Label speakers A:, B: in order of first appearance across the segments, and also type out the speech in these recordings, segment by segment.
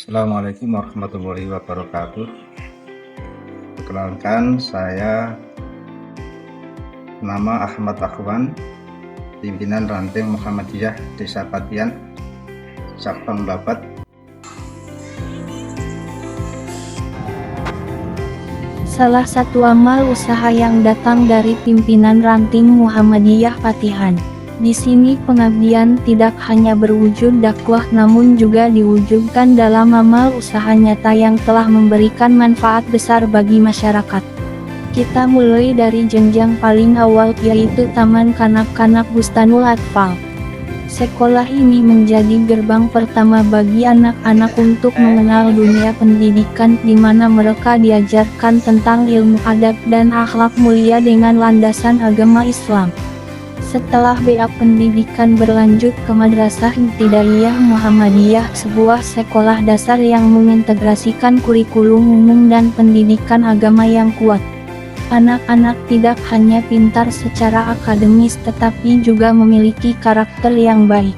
A: Assalamualaikum warahmatullahi wabarakatuh. Perkenalkan, saya nama Ahmad Akhwan, pimpinan ranting Muhammadiyah Desa Patian, Sabang Babat.
B: Salah satu amal usaha yang datang dari pimpinan ranting Muhammadiyah Patihan. Di sini pengabdian tidak hanya berwujud dakwah namun juga diwujudkan dalam amal usaha nyata yang telah memberikan manfaat besar bagi masyarakat. Kita mulai dari jenjang paling awal yaitu Taman Kanak-Kanak Bustanul Atfal. Sekolah ini menjadi gerbang pertama bagi anak-anak untuk mengenal dunia pendidikan di mana mereka diajarkan tentang ilmu adab dan akhlak mulia dengan landasan agama Islam. Setelah BA pendidikan berlanjut ke Madrasah Ibtidaiyah Muhammadiyah, sebuah sekolah dasar yang mengintegrasikan kurikulum umum dan pendidikan agama yang kuat. Anak-anak tidak hanya pintar secara akademis tetapi juga memiliki karakter yang baik.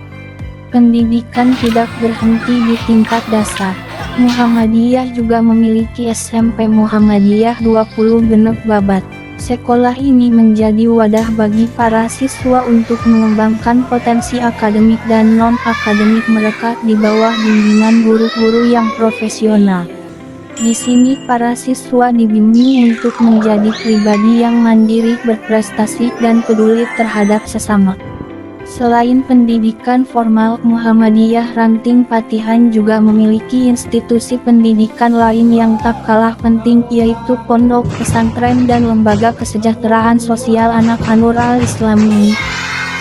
B: Pendidikan tidak berhenti di tingkat dasar. Muhammadiyah juga memiliki SMP Muhammadiyah 20 Genep Babat. Sekolah ini menjadi wadah bagi para siswa untuk mengembangkan potensi akademik dan non-akademik mereka di bawah bimbingan guru-guru yang profesional. Di sini para siswa dibimbing untuk menjadi pribadi yang mandiri, berprestasi, dan peduli terhadap sesama. Selain pendidikan formal, Muhammadiyah Ranting Patihan juga memiliki institusi pendidikan lain yang tak kalah penting, yaitu pondok pesantren dan lembaga kesejahteraan sosial anak Anur al-Islami.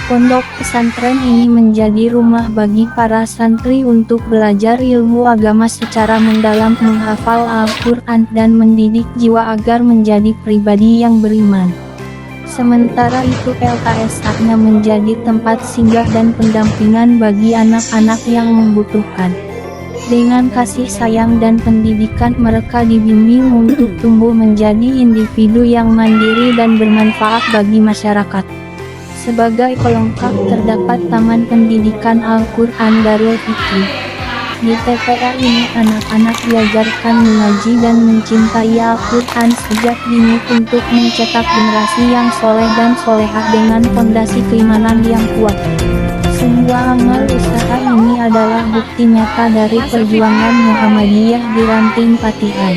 B: Pondok pesantren ini menjadi rumah bagi para santri untuk belajar ilmu agama secara mendalam, menghafal Al-Quran, dan mendidik jiwa agar menjadi pribadi yang beriman. Sementara itu LKS-nya menjadi tempat singgah dan pendampingan bagi anak-anak yang membutuhkan. Dengan kasih sayang dan pendidikan mereka dibimbing untuk tumbuh menjadi individu yang mandiri dan bermanfaat bagi masyarakat. Sebagai pelengkap terdapat Taman Pendidikan Al-Quran Darul Fikri. Di TPA ini anak-anak diajarkan mengaji dan mencintai Al-Quran sejak dini untuk mencetak generasi yang soleh dan solehah dengan fondasi keimanan yang kuat. Semua amal usaha ini adalah bukti nyata dari perjuangan Muhammadiyah di Ranting Patihan.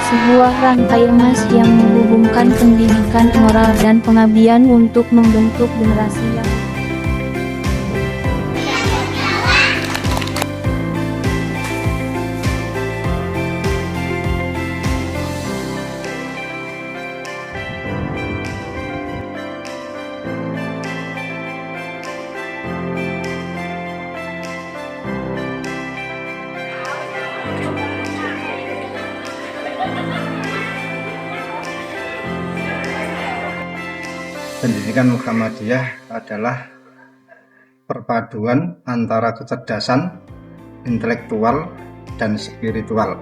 B: Sebuah rantai emas yang menghubungkan pendidikan, moral, dan pengabdian untuk membentuk generasi yang
A: Pendidikan Muhammadiyah adalah perpaduan antara kecerdasan, intelektual, dan spiritual.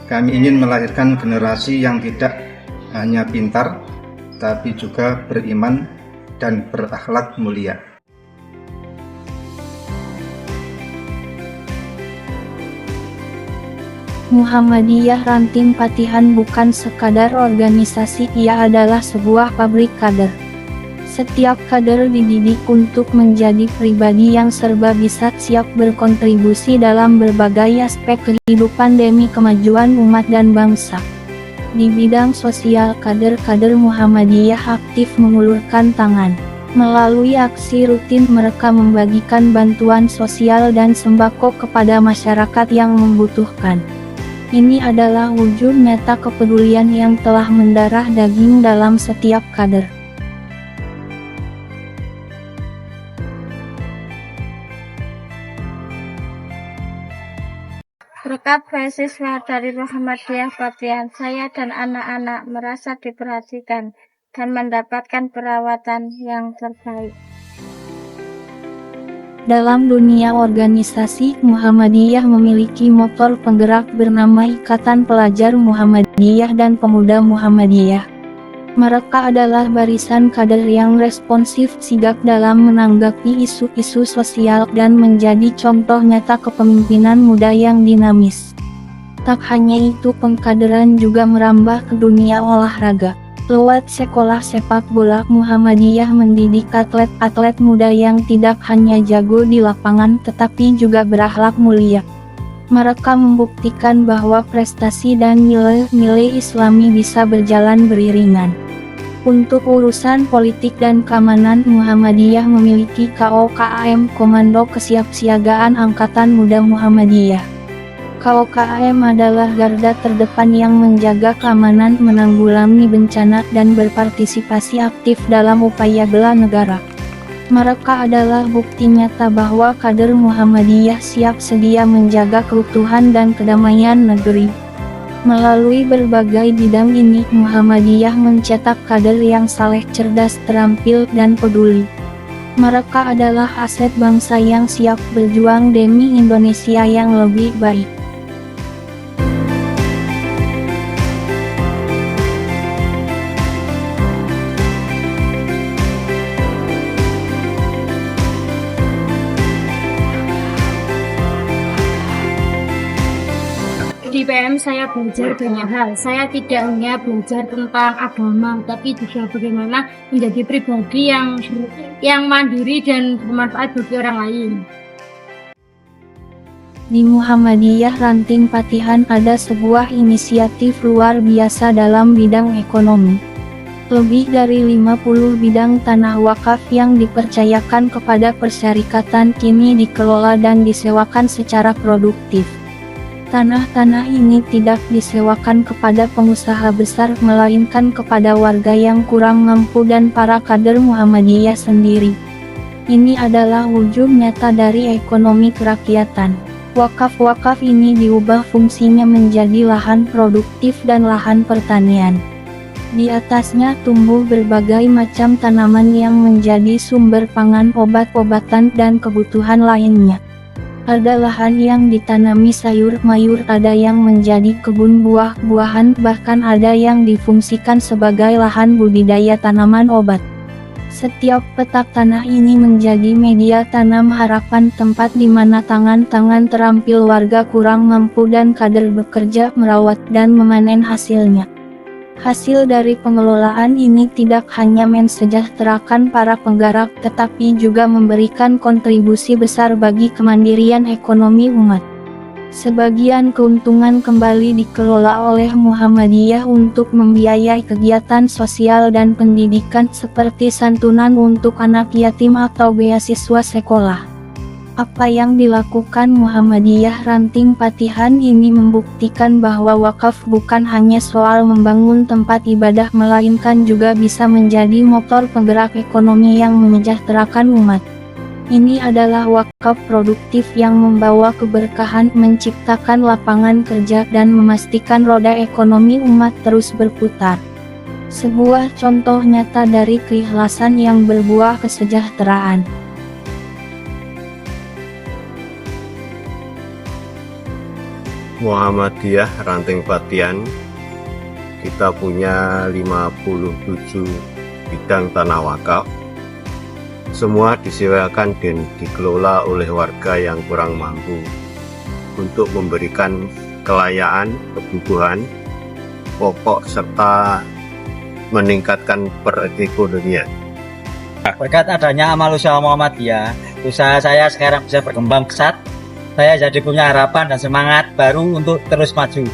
A: Kami ingin melahirkan generasi yang tidak hanya pintar, tapi juga beriman dan berakhlak mulia.
B: Muhammadiyah Ranting Patihan bukan sekadar organisasi, ia adalah sebuah pabrik kader. Setiap kader dididik untuk menjadi pribadi yang serba bisa, siap berkontribusi dalam berbagai aspek kehidupan demi kemajuan umat dan bangsa. Di bidang sosial, kader-kader Muhammadiyah aktif mengulurkan tangan. Melalui aksi rutin mereka membagikan bantuan sosial dan sembako kepada masyarakat yang membutuhkan. Ini adalah wujud nyata kepedulian yang telah mendarah daging dalam setiap kader.
C: Berkat beasiswa dari Muhammadiyah Patihan, saya dan anak-anak merasa diperhatikan dan mendapatkan perawatan yang terbaik.
B: Dalam dunia organisasi, Muhammadiyah memiliki motor penggerak bernama Ikatan Pelajar Muhammadiyah dan Pemuda Muhammadiyah. Mereka adalah barisan kader yang responsif sigap dalam menanggapi isu-isu sosial dan menjadi contoh nyata kepemimpinan muda yang dinamis. Tak hanya itu, pengkaderan juga merambah ke dunia olahraga. Lewat sekolah sepak bola, Muhammadiyah mendidik atlet-atlet muda yang tidak hanya jago di lapangan tetapi juga berakhlak mulia. Mereka membuktikan bahwa prestasi dan nilai-nilai Islami bisa berjalan beriringan. Untuk urusan politik dan keamanan, Muhammadiyah memiliki KOKAM, Komando Kesiapsiagaan Angkatan Muda Muhammadiyah. KOKAM adalah garda terdepan yang menjaga keamanan, menanggulangi bencana, dan berpartisipasi aktif dalam upaya bela negara. Mereka adalah bukti nyata bahwa kader Muhammadiyah siap sedia menjaga keutuhan dan kedamaian negeri. Melalui berbagai bidang ini, Muhammadiyah mencetak kader yang saleh, cerdas, terampil, dan peduli. Mereka adalah aset bangsa yang siap berjuang demi Indonesia yang lebih baik.
D: Di PM saya belajar banyak hal. Saya tidak hanya belajar tentang agama, tapi juga bagaimana menjadi pribadi yang mandiri dan bermanfaat bagi orang lain.
B: Di Muhammadiyah Ranting Patihan ada sebuah inisiatif luar biasa dalam bidang ekonomi. Lebih dari 50 bidang tanah wakaf yang dipercayakan kepada persyarikatan kini dikelola dan disewakan secara produktif. Tanah-tanah ini tidak disewakan kepada pengusaha besar, melainkan kepada warga yang kurang mampu dan para kader Muhammadiyah sendiri. Ini adalah wujud nyata dari ekonomi kerakyatan. Wakaf-wakaf ini diubah fungsinya menjadi lahan produktif dan lahan pertanian. Di atasnya tumbuh berbagai macam tanaman yang menjadi sumber pangan, obat-obatan, dan kebutuhan lainnya. Ada lahan yang ditanami sayur-mayur, ada yang menjadi kebun buah-buahan, bahkan ada yang difungsikan sebagai lahan budidaya tanaman obat. Setiap petak tanah ini menjadi media tanam harapan, tempat di mana tangan-tangan terampil warga kurang mampu dan kader bekerja merawat dan memanen hasilnya. Hasil dari pengelolaan ini tidak hanya mensejahterakan para penggarap tetapi juga memberikan kontribusi besar bagi kemandirian ekonomi umat. Sebagian keuntungan kembali dikelola oleh Muhammadiyah untuk membiayai kegiatan sosial dan pendidikan seperti santunan untuk anak yatim atau beasiswa sekolah. Apa yang dilakukan Muhammadiyah Ranting Patihan ini membuktikan bahwa wakaf bukan hanya soal membangun tempat ibadah, melainkan juga bisa menjadi motor penggerak ekonomi yang menyejahterakan umat. Ini adalah wakaf produktif yang membawa keberkahan, menciptakan lapangan kerja, dan memastikan roda ekonomi umat terus berputar. Sebuah contoh nyata dari keikhlasan yang berbuah kesejahteraan.
E: Muhammadiyah Ranting Patihan, kita punya 57 bidang tanah wakaf. Semua disewakan dan dikelola oleh warga yang kurang mampu untuk memberikan kelayaan kebutuhan pokok serta meningkatkan perekonomian.
F: Berkat adanya amal usaha Muhammadiyah, usaha saya sekarang bisa berkembang pesat. Saya jadi punya harapan dan semangat baru untuk terus maju.